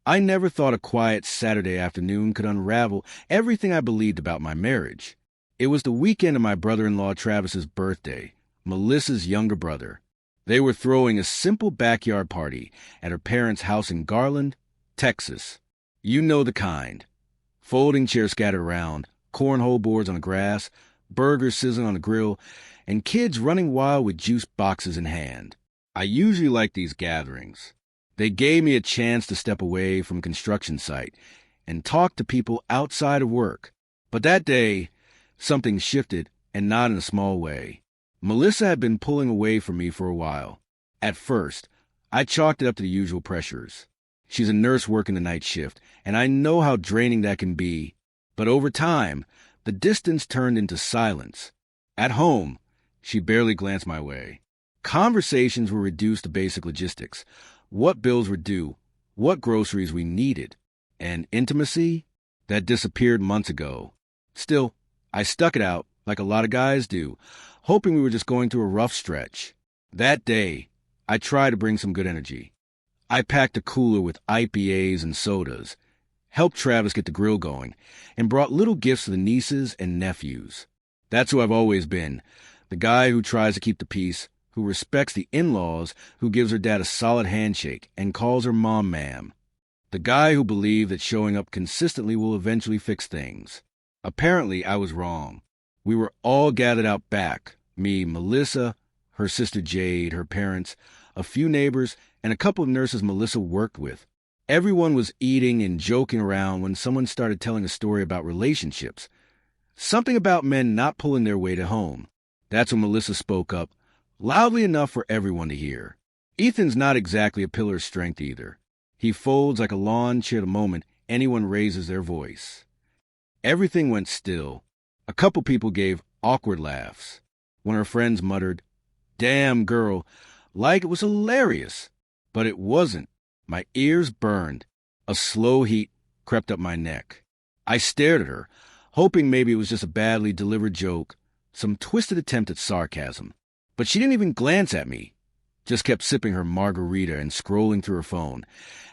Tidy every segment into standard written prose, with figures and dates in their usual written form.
I never thought a quiet Saturday afternoon could unravel everything I believed about my marriage. It was the weekend of my brother-in-law Travis's birthday, Melissa's younger brother. They were throwing a simple backyard party at her parents' house in Garland, Texas. You know the kind. Folding chairs scattered around, cornhole boards on the grass, burgers sizzling on the grill, and kids running wild with juice boxes in hand. I usually like these gatherings. They gave me a chance to step away from a construction site and talk to people outside of work. But that day, something shifted, and not in a small way. Melissa had been pulling away from me for a while. At first, I chalked it up to the usual pressures. She's a nurse working the night shift, and I know how draining that can be. But over time, the distance turned into silence. At home, she barely glanced my way. Conversations were reduced to basic logistics. What bills were due, what groceries we needed, and intimacy that disappeared months ago. Still, I stuck it out, like a lot of guys do, hoping we were just going through a rough stretch. That day, I tried to bring some good energy. I packed a cooler with IPAs and sodas, helped Travis get the grill going, and brought little gifts to the nieces and nephews. That's who I've always been, the guy who tries to keep the peace, who respects the in-laws, who gives her dad a solid handshake and calls her mom ma'am. The guy who believed that showing up consistently will eventually fix things. Apparently, I was wrong. We were all gathered out back. Me, Melissa, her sister Jade, her parents, a few neighbors, and a couple of nurses Melissa worked with. Everyone was eating and joking around when someone started telling a story about relationships. Something about men not pulling their weight at home. That's when Melissa spoke up, loudly enough for everyone to hear. Ethan's not exactly a pillar of strength either. He folds like a lawn chair the moment anyone raises their voice. Everything went still. A couple people gave awkward laughs. When her friends muttered, "Damn girl," like it was hilarious. But it wasn't. My ears burned. A slow heat crept up my neck. I stared at her, hoping maybe it was just a badly delivered joke, some twisted attempt at sarcasm. But she didn't even glance at me, just kept sipping her margarita and scrolling through her phone,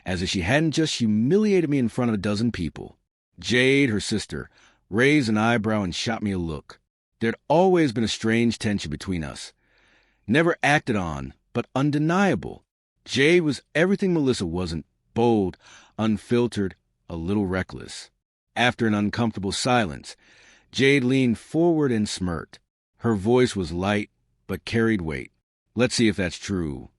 as if she hadn't just humiliated me in front of a dozen people. Jade, her sister, raised an eyebrow and shot me a look. There'd always been a strange tension between us. Never acted on, but undeniable. Jade was everything Melissa wasn't, bold, unfiltered, a little reckless. After an uncomfortable silence, Jade leaned forward and smirked. Her voice was light, but carried weight. Let's see if that's true.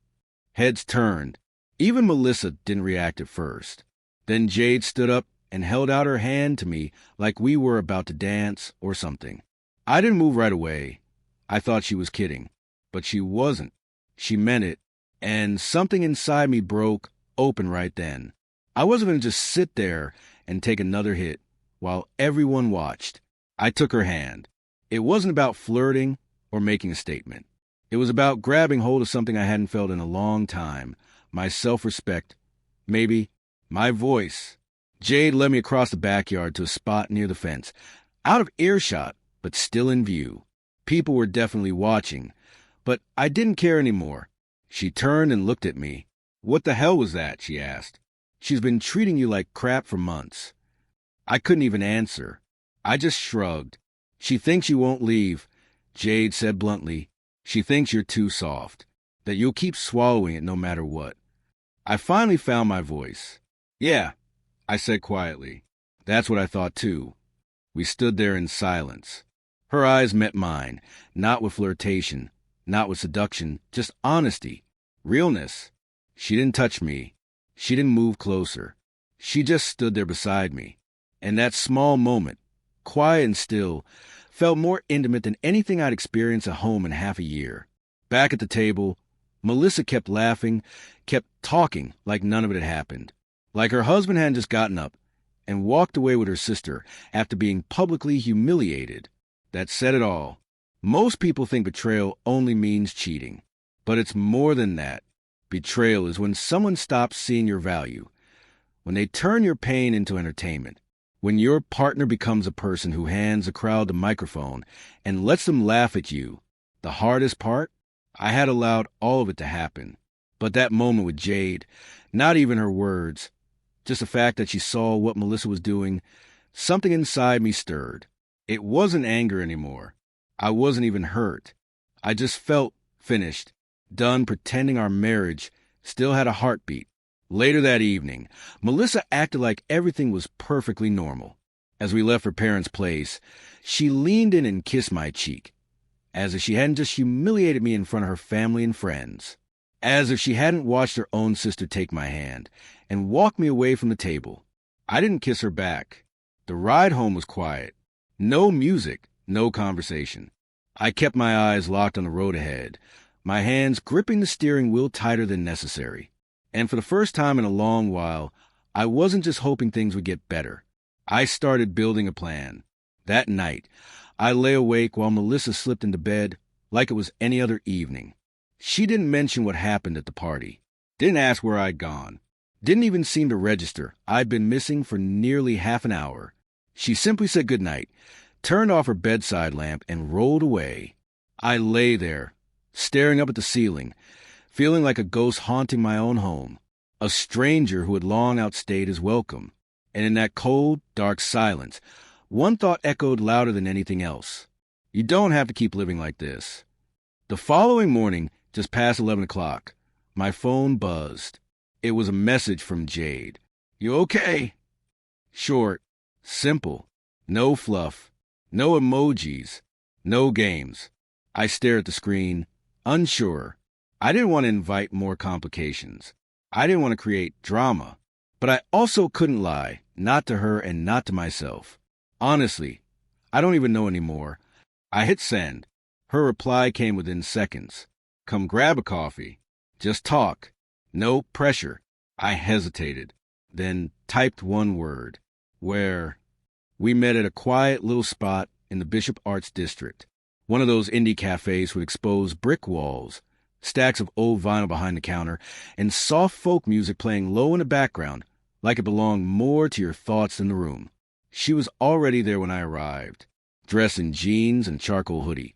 Heads turned. Even Melissa didn't react at first. Then Jade stood up and held out her hand to me like we were about to dance or something. I didn't move right away. I thought she was kidding. But she wasn't. She meant it. And something inside me broke open right then. I wasn't going to just sit there and take another hit while everyone watched. I took her hand. It wasn't about flirting or making a statement. It was about grabbing hold of something I hadn't felt in a long time. My self-respect. Maybe my voice. Jade led me across the backyard to a spot near the fence, out of earshot, but still in view. People were definitely watching, but I didn't care anymore. She turned and looked at me. "What the hell was that?" she asked. "She's been treating you like crap for months." I couldn't even answer. I just shrugged. "She thinks you won't leave," Jade said bluntly. "She thinks you're too soft, that you'll keep swallowing it no matter what." I finally found my voice. "Yeah," I said quietly. "That's what I thought too." We stood there in silence. Her eyes met mine, not with flirtation, not with seduction, just honesty, realness. She didn't touch me. She didn't move closer. She just stood there beside me. And that small moment, quiet and still, felt more intimate than anything I'd experienced at home in half a year. Back at the table, Melissa kept laughing, kept talking like none of it had happened. Like her husband hadn't just gotten up and walked away with her sister after being publicly humiliated. That said it all. Most people think betrayal only means cheating. But it's more than that. Betrayal is when someone stops seeing your value, when they turn your pain into entertainment, when your partner becomes a person who hands a crowd the microphone and lets them laugh at you. The hardest part? I had allowed all of it to happen. But that moment with Jade, not even her words, Just the fact that she saw what Melissa was doing, something inside me stirred. It wasn't anger anymore. I wasn't even hurt. I just felt finished, done pretending our marriage still had a heartbeat. Later that evening, Melissa acted like everything was perfectly normal. As we left her parents' place, she leaned in and kissed my cheek, as if she hadn't just humiliated me in front of her family and friends, as if she hadn't watched her own sister take my hand and walk me away from the table. I didn't kiss her back. The ride home was quiet. No music, no conversation. I kept my eyes locked on the road ahead, my hands gripping the steering wheel tighter than necessary. And for the first time in a long while, I wasn't just hoping things would get better. I started building a plan. That night, I lay awake while Melissa slipped into bed like it was any other evening. She didn't mention what happened at the party, didn't ask where I'd gone, didn't even seem to register I'd been missing for nearly half an hour. She simply said goodnight, turned off her bedside lamp, and rolled away. I lay there, staring up at the ceiling, feeling like a ghost haunting my own home, a stranger who had long outstayed his welcome. And in that cold, dark silence, one thought echoed louder than anything else. You don't have to keep living like this. The following morning, just past 11 o'clock, my phone buzzed. It was a message from Jade. "You okay?" Short, simple, no fluff, no emojis, no games. I stared at the screen, unsure. I didn't want to invite more complications. I didn't want to create drama. But I also couldn't lie, not to her and not to myself. Honestly, I don't even know anymore. I hit send. Her reply came within seconds. "Come grab a coffee. Just talk. No pressure." I hesitated, then typed one word. "Where?" We met at a quiet little spot in the Bishop Arts District, one of those indie cafes with exposed brick walls, stacks of old vinyl behind the counter, and soft folk music playing low in the background, like it belonged more to your thoughts than the room. She was already there when I arrived, dressed in jeans and charcoal hoodie,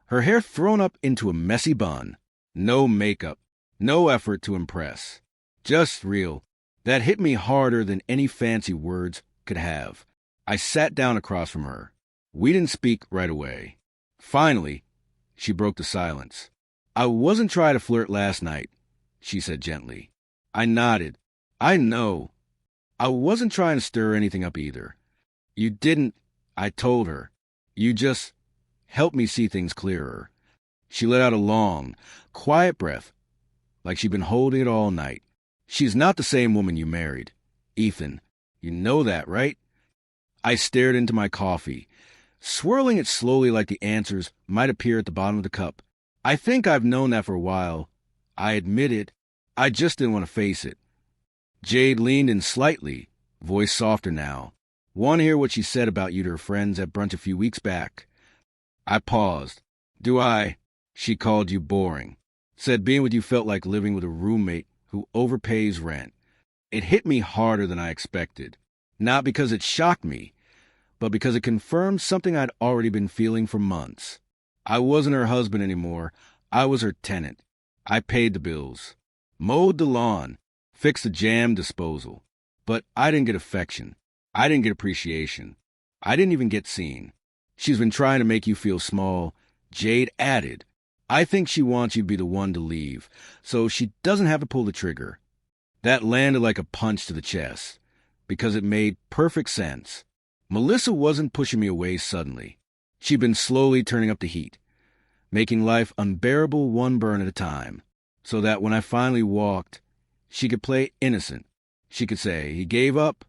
her hair thrown up into a messy bun. No makeup, no effort to impress. Just real. That hit me harder than any fancy words could have. I sat down across from her. We didn't speak right away. Finally, she broke the silence. "I wasn't trying to flirt last night," she said gently. I nodded. "I know." "I wasn't trying to stir anything up either." "You didn't," I told her. "You just helped me see things clearer." She let out a long, quiet breath, like she'd been holding it all night. "She's not the same woman you married, Ethan. You know that, right?" I stared into my coffee, swirling it slowly like the answers might appear at the bottom of the cup. "I think I've known that for a while," I admitted. I just didn't want to face it. Jade leaned in slightly, voice softer now. "Want to hear what she said about you to her friends at brunch a few weeks back?" I paused. "Do I?" "She called you boring. Said being with you felt like living with a roommate who overpays rent." It hit me harder than I expected. Not because it shocked me, but because it confirmed something I'd already been feeling for months. I wasn't her husband anymore. I was her tenant. I paid the bills, mowed the lawn, fixed the jam disposal. But I didn't get affection. I didn't get appreciation. I didn't even get seen. "She's been trying to make you feel small," Jade added. "I think she wants you to be the one to leave, so she doesn't have to pull the trigger." That landed like a punch to the chest, because it made perfect sense. Melissa wasn't pushing me away suddenly. She'd been slowly turning up the heat, making life unbearable one burn at a time, so that when I finally walked, she could play innocent. She could say, "He gave up,"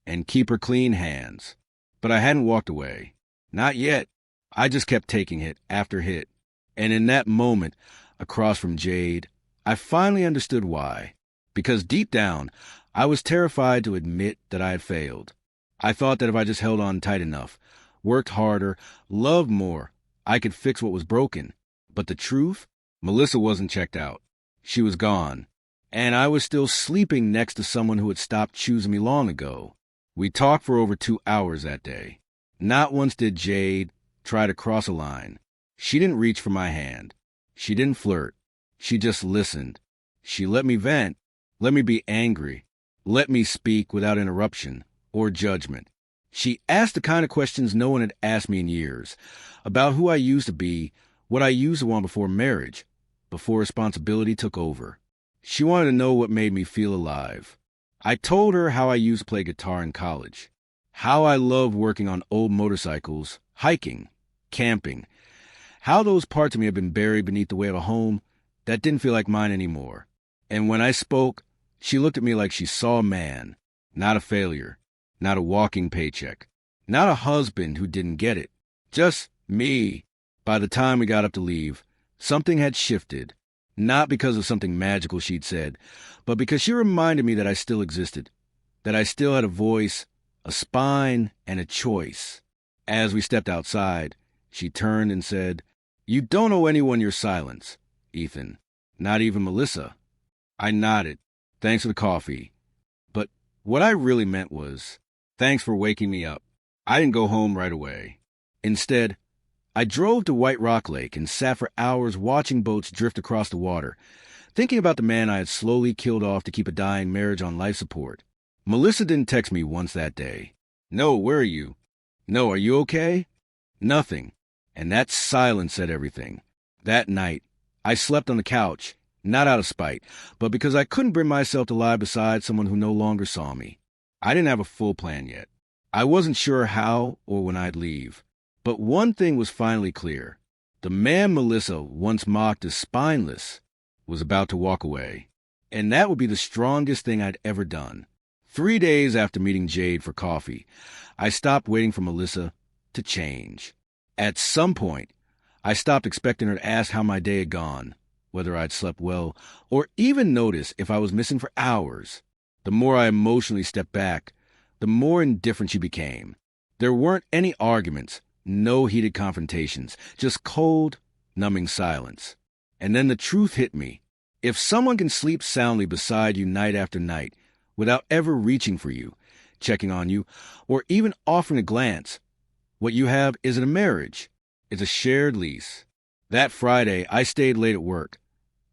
and keep her clean hands. But I hadn't walked away. Not yet. I just kept taking hit after hit. And in that moment, across from Jade, I finally understood why. Because deep down, I was terrified to admit that I had failed. I thought that if I just held on tight enough, worked harder, loved more, I could fix what was broken. But the truth? Melissa wasn't checked out. She was gone. And I was still sleeping next to someone who had stopped choosing me long ago. We talked for over 2 hours that day. Not once did Jade try to cross a line. She didn't reach for my hand. She didn't flirt. She just listened. She let me vent, let me be angry, let me speak without interruption or judgment. She asked the kind of questions no one had asked me in years, about who I used to be, what I used to want before marriage, before responsibility took over. She wanted to know what made me feel alive. I told her how I used to play guitar in college, how I loved working on old motorcycles, hiking, camping, how those parts of me had been buried beneath the weight of a home that didn't feel like mine anymore. And when I spoke, she looked at me like she saw a man, not a failure, not a walking paycheck, not a husband who didn't get it, just me. By the time we got up to leave, something had shifted, not because of something magical she'd said, but because she reminded me that I still existed, that I still had a voice, a spine, and a choice. As we stepped outside, she turned and said, "You don't owe anyone your silence, Ethan, not even Melissa." I nodded. Thanks for the coffee. But what I really meant was, thanks for waking me up. I didn't go home right away. Instead, I drove to White Rock Lake and sat for hours watching boats drift across the water, thinking about the man I had slowly killed off to keep a dying marriage on life support. Melissa didn't text me once that day. "No, where are you?" "No, are you okay?" Nothing. And that silence said everything. That night, I slept on the couch, not out of spite, but because I couldn't bring myself to lie beside someone who no longer saw me. I didn't have a full plan yet. I wasn't sure how or when I'd leave. But one thing was finally clear. The man Melissa once mocked as spineless was about to walk away. And that would be the strongest thing I'd ever done. 3 days after meeting Jade for coffee, I stopped waiting for Melissa to change. At some point, I stopped expecting her to ask how my day had gone, whether I'd slept well, or even notice if I was missing for hours. The more I emotionally stepped back, the more indifferent she became. There weren't any arguments, no heated confrontations, just cold, numbing silence. And then the truth hit me. If someone can sleep soundly beside you night after night, without ever reaching for you, checking on you, or even offering a glance, what you have isn't a marriage. It's a shared lease. That Friday, I stayed late at work.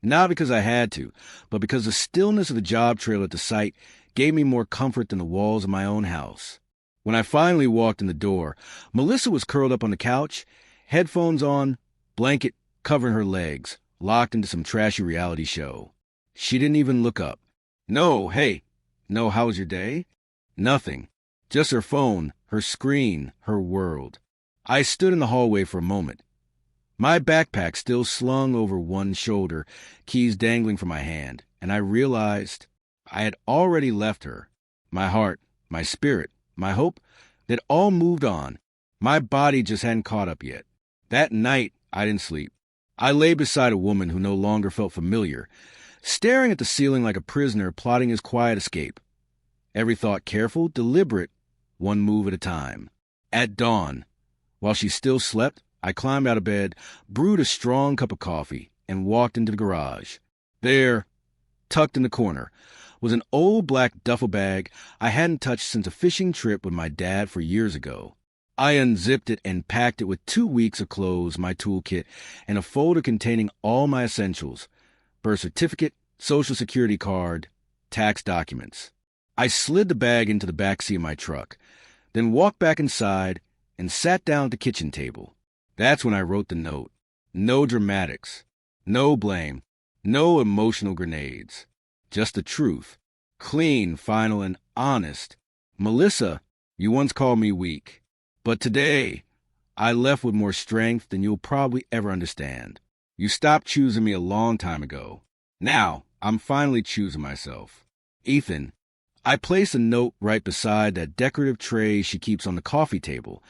Not because I had to, but because the stillness of the job trailer at the site gave me more comfort than the walls of my own house. When I finally walked in the door, Melissa was curled up on the couch, headphones on, blanket covering her legs, locked into some trashy reality show. She didn't even look up. "No, hey. No, how was your day?" Nothing. Just her phone, her screen, her world. I stood in the hallway for a moment. My backpack still slung over one shoulder, keys dangling from my hand, and I realized I had already left her. My heart, my spirit, my hope, they'd all moved on. My body just hadn't caught up yet. That night, I didn't sleep. I lay beside a woman who no longer felt familiar, staring at the ceiling like a prisoner plotting his quiet escape. Every thought careful, deliberate, one move at a time. At dawn, while she still slept, I climbed out of bed, brewed a strong cup of coffee, and walked into the garage. There, tucked in the corner, was an old black duffel bag I hadn't touched since a fishing trip with my dad 4 years ago. I unzipped it and packed it with 2 weeks of clothes, my toolkit, and a folder containing all my essentials: birth certificate, social security card, tax documents. I slid the bag into the backseat of my truck, then walked back inside and sat down at the kitchen table. That's when I wrote the note. No dramatics, no blame, no emotional grenades. Just the truth. Clean, final, and honest. "Melissa, you once called me weak. But today, I left with more strength than you'll probably ever understand. You stopped choosing me a long time ago. Now, I'm finally choosing myself. Ethan." I placed a note right beside that decorative tray she keeps on the coffee table,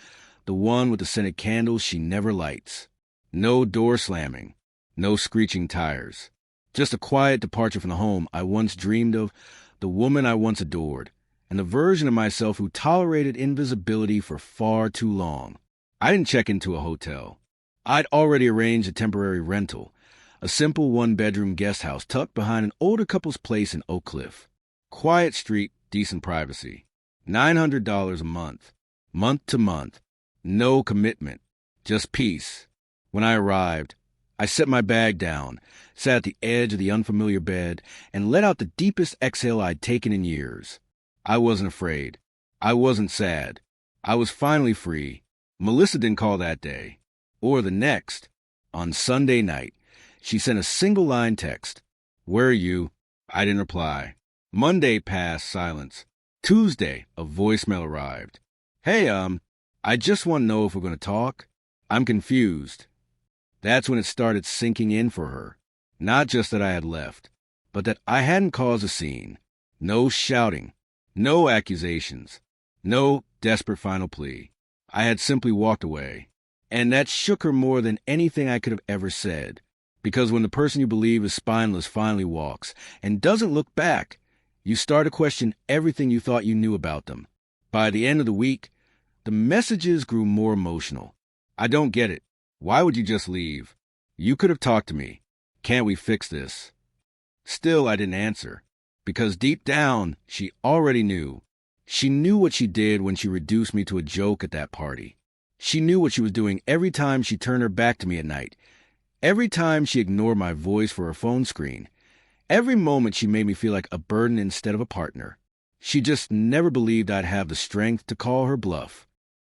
the one with the scented candles she never lights. No door slamming, no screeching tires. Just a quiet departure from the home I once dreamed of, the woman I once adored, and the version of myself who tolerated invisibility for far too long. I didn't check into a hotel. I'd already arranged a temporary rental, a simple one-bedroom guest house tucked behind an older couple's place in Oak Cliff. Quiet street, decent privacy. $900 a month. Month to month. No commitment. Just peace. When I arrived, I set my bag down, sat at the edge of the unfamiliar bed, and let out the deepest exhale I'd taken in years. I wasn't afraid. I wasn't sad. I was finally free. Melissa didn't call that day. Or the next. On Sunday night, she sent a single-line text. "Where are you?" I didn't reply. Monday passed, silence. Tuesday, a voicemail arrived. "Hey, I just want to know if we're going to talk. I'm confused." That's when it started sinking in for her. Not just that I had left, but that I hadn't caused a scene. No shouting. No accusations. No desperate final plea. I had simply walked away. And that shook her more than anything I could have ever said. Because when the person you believe is spineless finally walks and doesn't look back, you start to question everything you thought you knew about them. By the end of the week, the messages grew more emotional. "I don't get it. Why would you just leave? You could have talked to me. Can't we fix this?" Still, I didn't answer. Because deep down, she already knew. She knew what she did when she reduced me to a joke at that party. She knew what she was doing every time she turned her back to me at night. Every time she ignored my voice for her phone screen. Every moment she made me feel like a burden instead of a partner. She just never believed I'd have the strength to call her bluff.